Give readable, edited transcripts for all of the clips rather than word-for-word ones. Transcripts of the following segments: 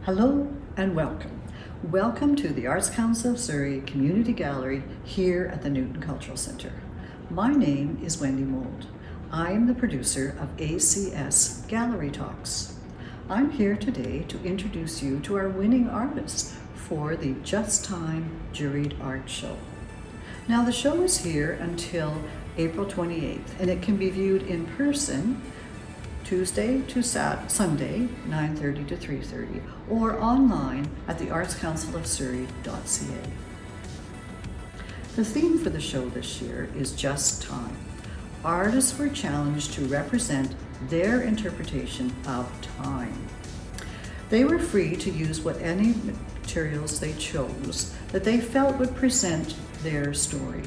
Hello and welcome. Welcome to the Arts Council of Surrey Community Gallery here at the Newton Cultural Centre. My name is Wendy Mould. I am the producer of ACS Gallery Talks. I'm here today to introduce you to our winning artists for the Just Time Juried Art Show. Now the show is here until April 28th and it can be viewed in person Tuesday to Sunday, 9:30 to 3:30, or online at the artscouncilofsurrey.ca. The theme for the show this year is Just Time. Artists were challenged to represent their interpretation of time. They were free to use any materials they chose that they felt would present their story.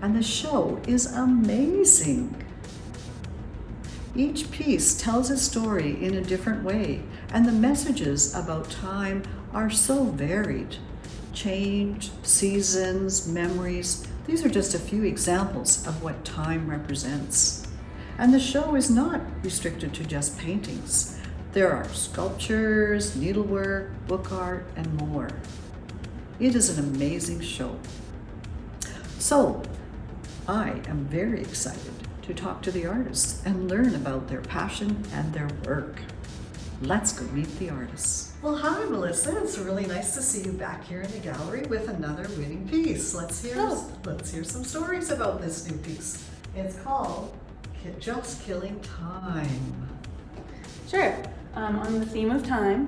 And the show is amazing. Each piece tells a story in a different way, and the messages about time are so varied. Change, seasons, memories, these are just a few examples of what time represents. And the show is not restricted to just paintings. There are sculptures, needlework, book art, and more. It is an amazing show. So, I am very excited to talk to the artists and learn about their passion and their work. Let's go meet the artists. Well, hi Melissa, it's really nice to see you back here in the gallery with another winning piece. Let's hear some stories about this new piece. It's called Just Killing Time. Sure. On the theme of time,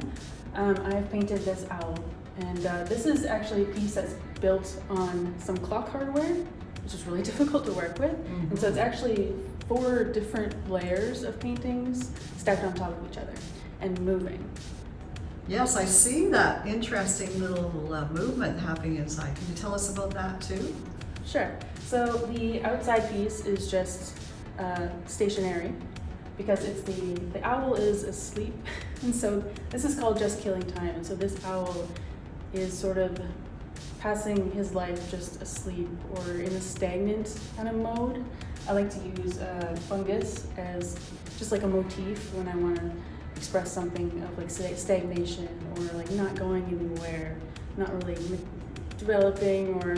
I've painted this owl, and this is actually a piece that's built on some clock hardware, which is really difficult to work with. Mm-hmm. And so it's actually 4 different layers of paintings stacked on top of each other and moving. Yes, I see that interesting little movement happening inside. Can you tell us about that too? Sure. So the outside piece is just stationary because it's the owl is asleep. And so this is called Just Killing Time. And so this owl is sort of passing his life just asleep or in a stagnant kind of mode. I like to use fungus as just like a motif when I want to express something of like stagnation or like not going anywhere, not really developing or,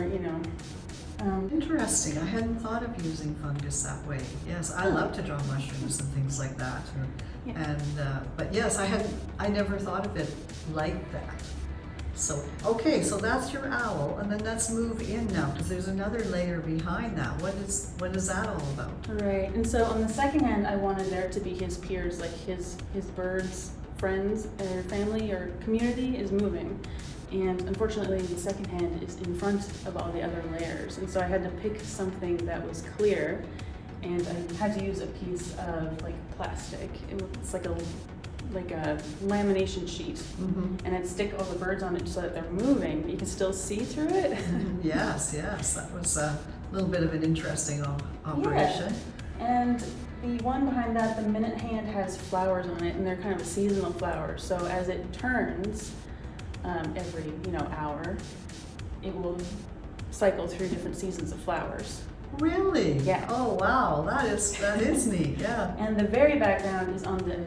Interesting. I hadn't thought of using fungus that way. Yes, I love to draw mushrooms and things like that. Yeah. But yes, I never thought of it like that. So, okay, so that's your owl, and then let's move in now, because there's another layer behind that. What is that all about? Right, and so on the second hand, I wanted there to be his peers, like his birds, friends, or family, or community is moving. And unfortunately, the second hand is in front of all the other layers. And so I had to pick something that was clear, and I had to use a piece of like plastic. It's like a lamination sheet, mm-hmm. And I'd stick all the birds on it so that they're moving, but you can still see through it. Yes, that was a little bit of an interesting operation. Yeah. And the one behind that, the minute hand, has flowers on it, and they're kind of a seasonal flower. So as it turns every hour, it will cycle through different seasons of flowers. Really? Yeah. Oh wow, that is neat. Yeah. And the very background is on the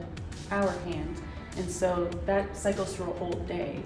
hour hand, and so that cycles through a whole day,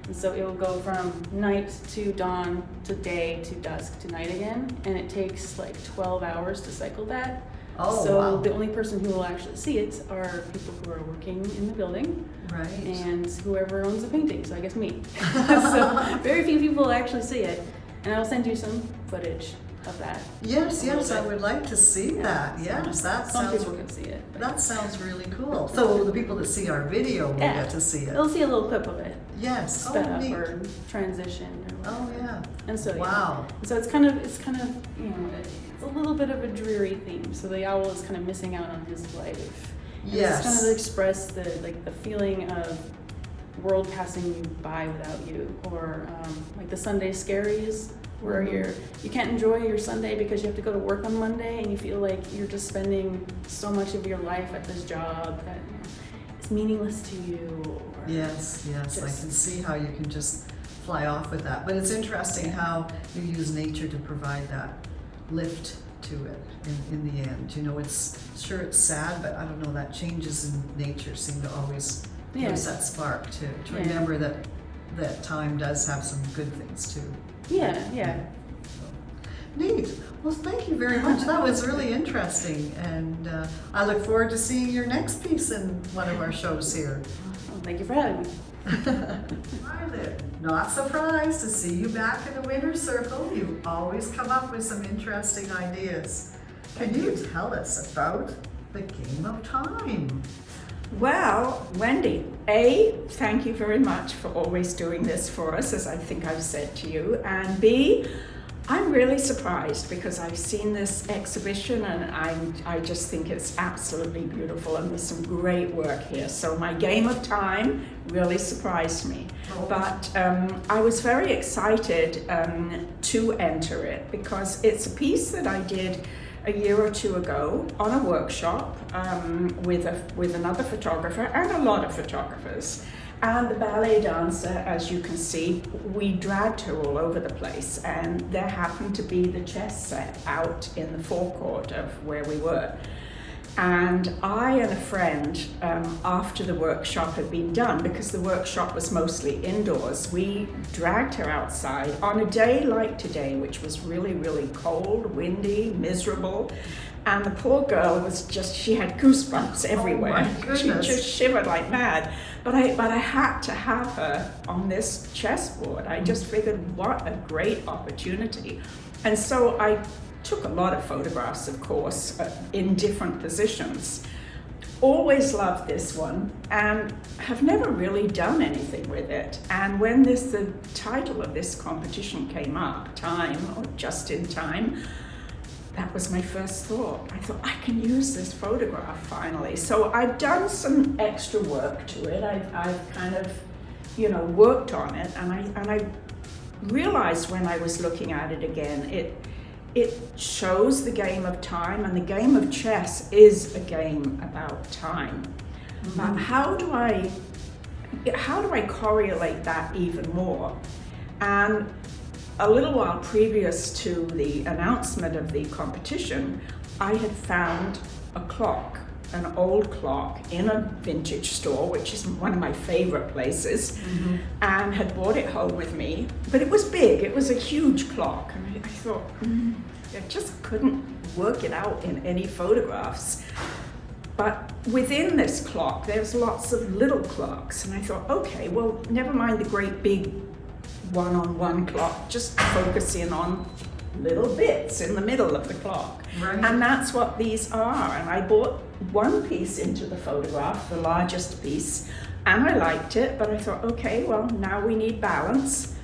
and so it will go from night to dawn to day to dusk to night again, and it takes like 12 hours to cycle that. So wow. The only person who will actually see it are people who are working in the building, right, and whoever owns the painting, so I guess me. So very few people will actually see it, and I'll send you some footage of that. Yes, I would like to see that. Yes, some people can see it. That sounds really cool. So the people that see our video will get to see it. They'll see a little clip of it. Yes. Sped up neat. or transition. Or yeah. And so wow. Yeah. So it's kind of it's a little bit of a dreary theme. So the owl is kind of missing out on his life. And yes. It's kind of express the feeling of world passing you by without you, or like the Sunday scaries, where mm-hmm. you can't enjoy your Sunday because you have to go to work on Monday, and you feel like you're just spending so much of your life at this job that it's meaningless to you. Or yes, I can see how you can just fly off with that. But it's interesting how you use nature to provide that lift to it in the end. It's sad, but I don't know, that changes in nature seem to always gives that spark to remember that time does have some good things too. Yeah. Neat. Well, thank you very much. That was really interesting, and I look forward to seeing your next piece in one of our shows here. Well, thank you for having me. Not surprised to see you back in the winner's circle. You always come up with some interesting ideas. Can you tell us about the game of time? Well, Wendy, A, thank you very much for always doing this for us, as I think I've said to you. And B, I'm really surprised because I've seen this exhibition and I just think it's absolutely beautiful and there's some great work here. So my game of time really surprised me. But I was very excited to enter it because it's a piece that I did a year or two ago on a workshop with another photographer and a lot of photographers. And the ballet dancer, as you can see, we dragged her all over the place, and there happened to be the chess set out in the forecourt of where we were. And I and a friend, after the workshop had been done, because the workshop was mostly indoors, we dragged her outside on a day like today, which was really, really cold, windy, miserable. And the poor girl was she had goosebumps everywhere. Oh my goodness. She just shivered like mad. But I had to have her on this chessboard. I just figured what a great opportunity. And so I took a lot of photographs, of course, in different positions. Always loved this one and have never really done anything with it. And when the title of this competition came up, Time or Just in Time, that was my first thought. I thought, I can use this photograph finally. So I've done some extra work to it. I've kind of, worked on it, and I realized when I was looking at it again, it shows the game of time, and the game of chess is a game about time. Mm-hmm. But how do I correlate that even more? And a little while previous to the announcement of the competition, I had found a clock, an old clock in a vintage store, which is one of my favorite places, and had brought it home with me. But it was big, it was a huge clock. And I thought, I just couldn't work it out in any photographs. But within this clock, there's lots of little clocks. And I thought, okay, well, never mind the great big one-on-one clock, just focus in on little bits in the middle of the clock. Right. And that's what these are. And I bought one piece into the photograph, the largest piece, and I liked it, but I thought, okay, well, now we need balance.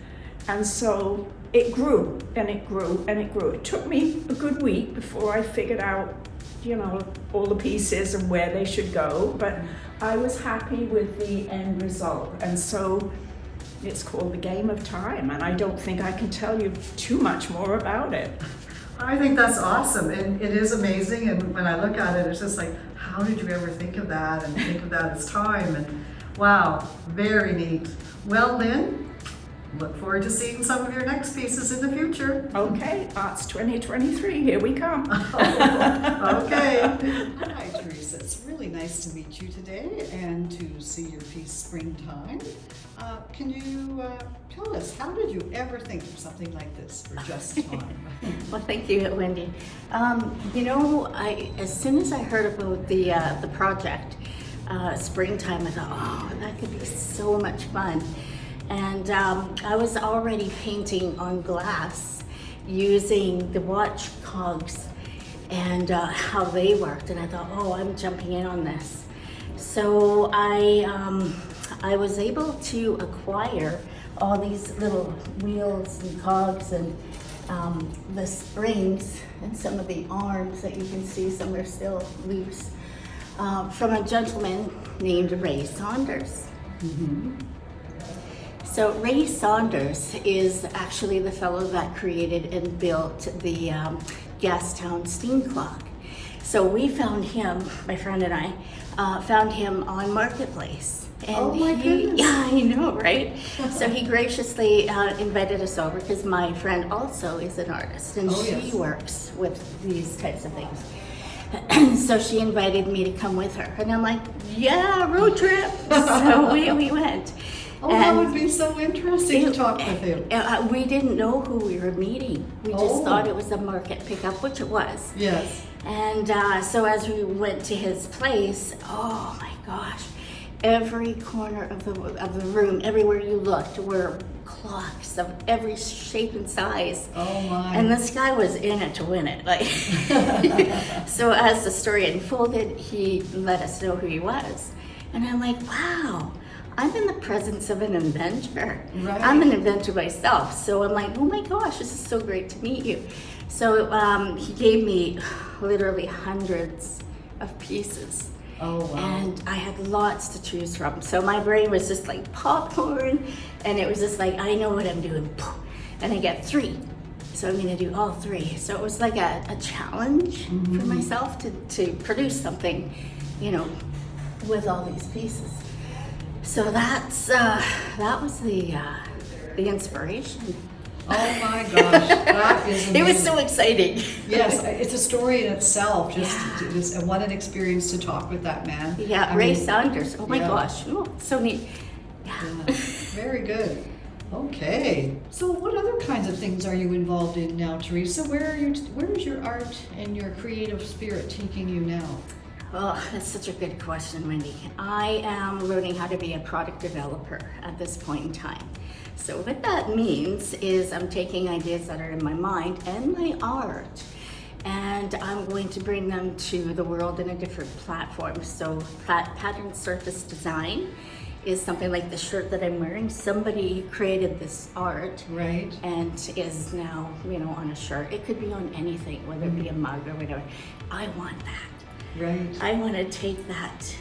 And so it grew and it grew and it grew. It took me a good week before I figured out, all the pieces and where they should go, but I was happy with the end result. And so it's called The Game of Time, and I don't think I can tell you too much more about it. I think that's awesome, and it is amazing, and when I look at it, it's just like, how did you ever think of that and think of that as time? And wow, very neat. Well, Lynn, look forward to seeing some of your next pieces in the future. Okay, Arts 2023, here we come. Okay. Hi, Teresa. It's really nice to meet you today and to see your piece, Springtime. Can you tell us, how did you ever think of something like this for Just Time? Well, thank you, Wendy. As soon as I heard about the project, Springtime, I thought, oh, that could be so much fun. And I was already painting on glass using the watch cogs and how they worked. And I thought, oh, I'm jumping in on this. So I was able to acquire all these little wheels and cogs and the springs and some of the arms that you can see, some are still loose, from a gentleman named Ray Saunders. Mm-hmm. So Ray Saunders is actually the fellow that created and built the Gastown steam clock. So we found him, my friend and I, found him on Marketplace. And oh my goodness. Yeah, I know, right? So he graciously invited us over because my friend also is an artist and she works with these types of things. So she invited me to come with her. And I'm like, yeah, road trip. So we went. Oh, that And would be so interesting to talk with him. we didn't know who we were meeting. We just Oh. thought it was a market pickup, which it was. Yes. And so as we went to his place, oh my gosh, every corner of the room, everywhere you looked, were clocks of every shape and size. Oh my. And this guy was in it to win it. Like, so as the story unfolded, he let us know who he was. And I'm like, wow, I'm in the presence of an inventor. Right. I'm an inventor myself. So I'm like, oh my gosh, this is so great to meet you. So he gave me literally hundreds of pieces. Oh wow. And I had lots to choose from. So my brain was just like popcorn, and it was just like, I know what I'm doing. And I get 3. So I'm gonna do all 3. So it was like a challenge for myself to produce something, you know, with all these pieces. So that was the inspiration. Oh my gosh, that is amazing. It was so exciting. Yes, it's a story in itself. Just Yeah. it was what an experience to talk with that man. Yeah, I Ray mean, Saunders. Oh my yeah. gosh. Ooh, so neat. Yeah. yeah, very good. Okay. So, what other kinds of things are you involved in now, Teresa? Where is your art and your creative spirit taking you now? Oh, that's such a good question, Wendy. I am learning how to be a product developer at this point in time. So what that means is I'm taking ideas that are in my mind and my art, and I'm going to bring them to the world in a different platform. So pattern surface design is something like the shirt that I'm wearing. Somebody created this art Right. and is now, you know, on a shirt. It could be on anything, whether it be a mug or whatever. I want that. Right. I want to take that,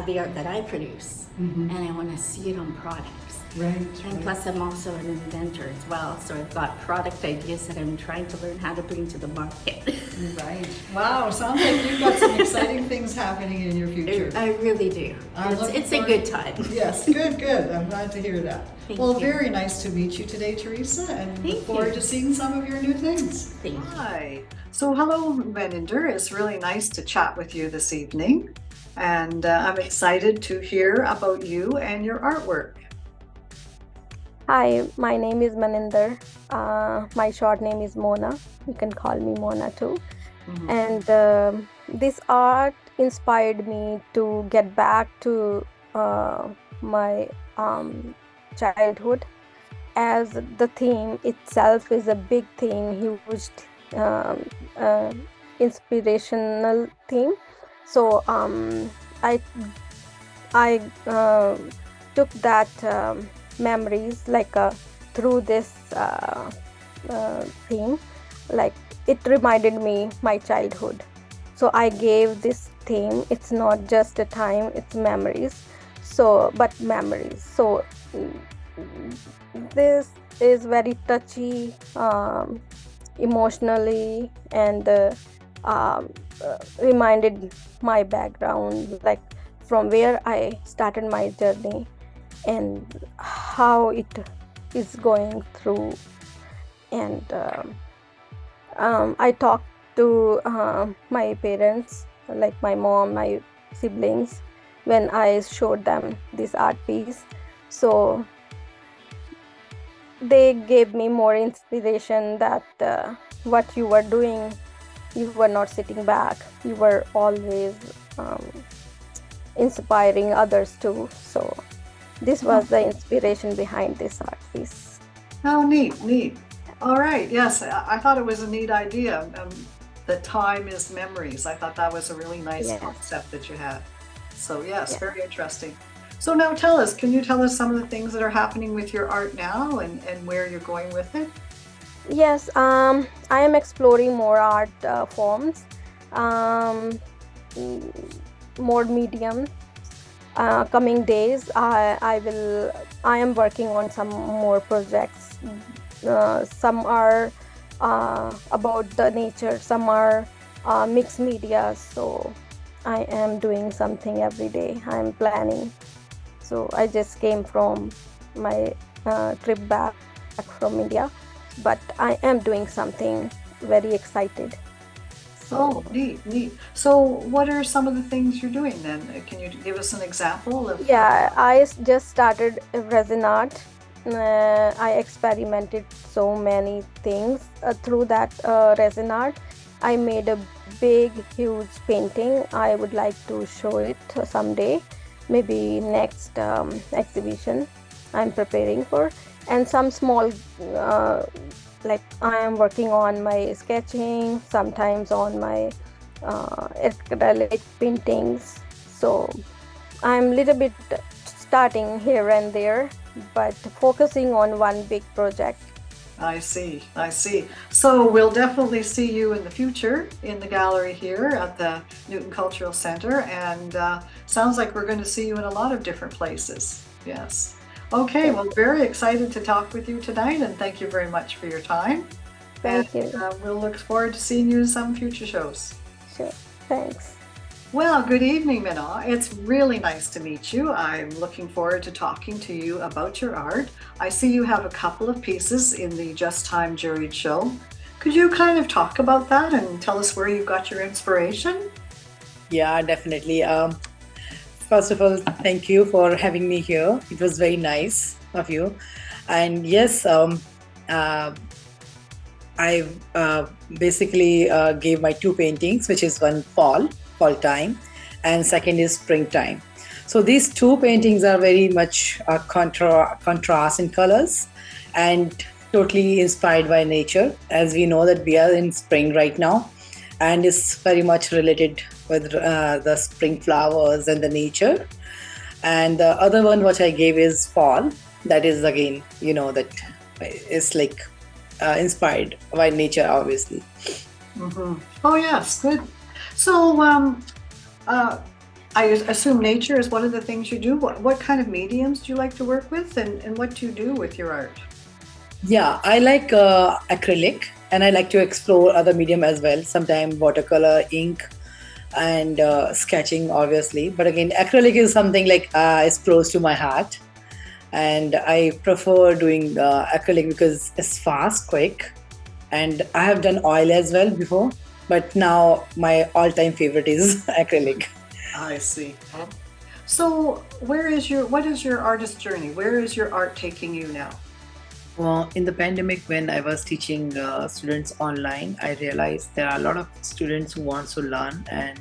the art that I produce, and I want to see it on products. Right. And plus I'm also an inventor as well, so I've got product ideas that I'm trying to learn how to bring to the market. Right. Wow. Sounds like you've got some exciting things happening in your future. I really do. I'm looking It's a forward- good time. Yes, good. I'm glad to hear that. Thank Well, you. very nice to meet you today, Teresa, and look Thank forward you. to seeing some of your new things. Thank you. Hi. So, hello, Meninder. It's really nice to chat with you this evening, and I'm excited to hear about you and your artwork. Hi, my name is Maninder. My short name is Mona. You can call me Mona too. And this art inspired me to get back to my childhood, as the theme itself is a big theme, huge inspirational theme. So I took that memories like through this theme, like it reminded me my childhood. So I gave this theme. It's not just a time, it's memories. So but memories. So this is very touchy, emotionally, and reminded my background, like from where I started my journey and how it is going through. And I talked to my parents, like my mom, my siblings, when I showed them this art piece. So they gave me more inspiration that what you were doing, you were not sitting back, you were always inspiring others too. So this was the inspiration behind this art piece. Oh, neat. All right. Yes, I thought it was a neat idea. That time is memories. I thought that was a really nice Yes. concept that you had. So yes, Yes. very interesting. So now can you tell us some of the things that are happening with your art now and where you're going with it? Yes, I am exploring more art forms, more mediums. Coming days, I am working on some more projects. Some are about the nature, some are mixed media. So I am doing something every day. I'm planning. So I just came from my trip back from India, but I am doing something very excited. Oh, neat, neat. So, what are some of the things you're doing then? Can you give us an example of? Yeah, I just started resin art. I experimented so many things through that resin art. I made a big, huge painting. I would like to show it someday, maybe next exhibition I'm preparing for. And some small, like I am working on my sketching, sometimes on my acrylic paintings. So I'm a little bit starting here and there, but focusing on one big project. I see, I see. So, we'll definitely see you in the future in the gallery here at the Newton Cultural Center, and sounds like we're going to see you in a lot of different places. Yes. Okay, well, very excited to talk with you tonight, and thank you very much for your time. Thank And you. we'll look forward to seeing you in some future shows. Sure. Thanks. Well, good evening, Mina. It's really nice to meet you. I'm looking forward to talking to you about your art. I see you have a couple of pieces in the Just Time Juried show. Could you kind of talk about that and tell us where you got your inspiration? Yeah, definitely. First of all, thank you for having me here. It was very nice of you. And yes, I basically gave my two paintings, which is one fall time, and second is springtime. So these two paintings are very much contrast in colors and totally inspired by nature, as we know that we are in spring right now, and it's very much related with the spring flowers and the nature. And the other one which I gave is fall. That is again, that is like inspired by nature, obviously. Mm-hmm. Oh, yes, good. So, I assume nature is one of the things you do. What kind of mediums do you like to work with, and what do you do with your art? Yeah, I like acrylic, and I like to explore other medium as well. Sometimes watercolor, ink, and sketching, obviously. But again, acrylic is something like is close to my heart, and I prefer doing acrylic because it's fast, quick, and I have done oil as well before. But now my all-time favorite is acrylic. I see. So, what is your artist journey? Where is your art taking you now? Well, in the pandemic, when I was teaching students online, I realized there are a lot of students who want to learn, and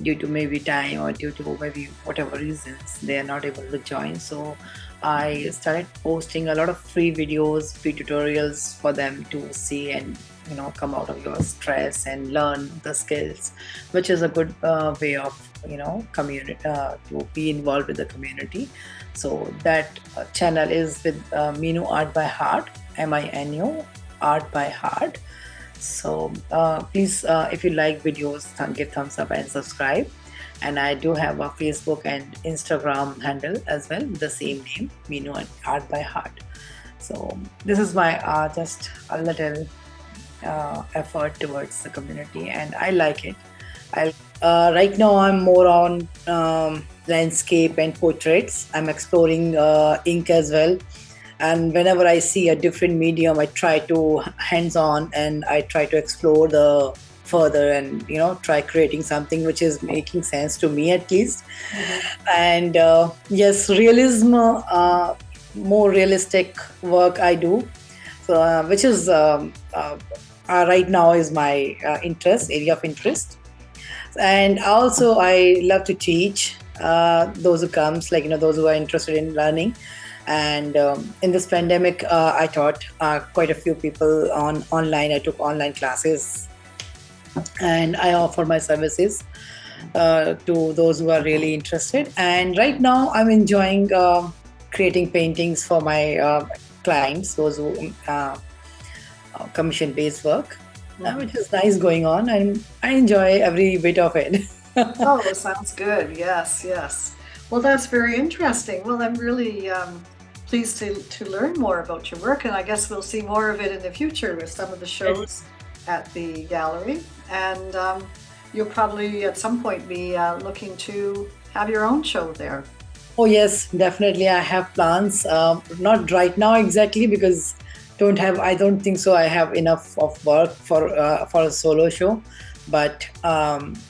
due to maybe time or due to maybe whatever reasons, they are not able to join. So I started posting a lot of free videos, free tutorials for them to see and come out of your stress and learn the skills, which is a good way of community to be involved with the community. So that channel is with Minu Art by Heart, MINU Art by Heart. So please, if you like videos, give thumbs up and subscribe. And I do have a Facebook and Instagram handle as well with the same name, Minu Art by Heart. So this is my just a little effort towards the community, and I like it. Right now I'm more on landscape and portraits. I'm exploring ink as well, and whenever I see a different medium, I try to hands-on and I try to explore the further and try creating something which is making sense to me at least. And yes, realism, more realistic work I do, so which is right now is my area of interest. And also I love to teach those who comes, like those who are interested in learning. And in this pandemic, I taught quite a few people online. I took online classes, and I offer my services to those who are really interested. And right now I'm enjoying creating paintings for my clients, those who commission-based work, which is nice going on, and I enjoy every bit of it. Oh, that sounds good. Yes, yes. Well, that's very interesting. Well, I'm really pleased to learn more about your work, and I guess we'll see more of it in the future with some of the shows at the gallery. And you'll probably at some point be looking to have your own show there. Oh yes, definitely. I have plans. Not right now exactly, because I don't think so I have enough of work for a solo show. But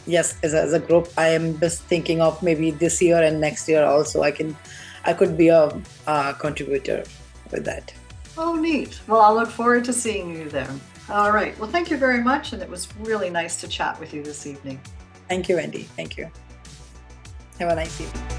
yes, as a group, I am just thinking of maybe this year and next year also I could be a contributor with that. Oh, neat. Well, I'll look forward to seeing you there. All right. Well, thank you very much. And it was really nice to chat with you this evening. Thank you, Wendy. Thank you. Have a nice evening.